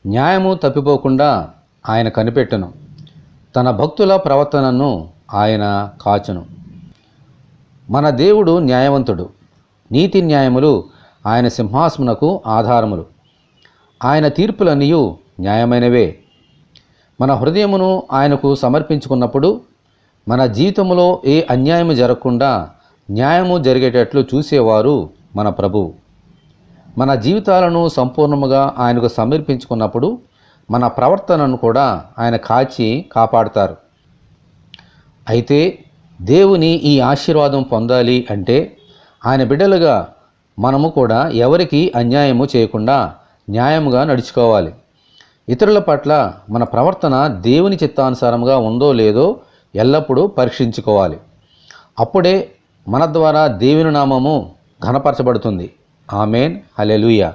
న్యాయము తప్పిపోకుండా ఆయన కనిపెట్టును. తన భక్తుల ప్రవర్తనను ఆయన కాచును. మన దేవుడు న్యాయవంతుడు. నీతి న్యాయములు ఆయన సింహాసమునకు ఆధారములు. ఆయన తీర్పులన్నీయు న్యాయమైనవే. మన హృదయమును ఆయనకు సమర్పించుకున్నప్పుడు మన జీవితంలో ఏ అన్యాయము జరగకుండా న్యాయము జరిగేటట్లు చూసేవారు మన ప్రభువు. మన జీవితాలను సంపూర్ణముగా ఆయనకు సమర్పించుకున్నప్పుడు మన ప్రవర్తనను కూడా ఆయన కాచి కాపాడుతారు. అయితే దేవుని ఈ ఆశీర్వాదం పొందాలి అంటే ఆయన బిడ్డలుగా మనము కూడా ఎవరికి అన్యాయము చేయకుండా న్యాయముగా నడుచుకోవాలి. ఇతరుల పట్ల మన ప్రవర్తన దేవుని చిత్తానుసారంగా ఉందో లేదో ఎల్లప్పుడూ పరీక్షించుకోవాలి. అప్పుడే మన ద్వారా దేవుని నామము ఘనపరచబడుతుంది. ఆమేన్. హల్లెలూయా.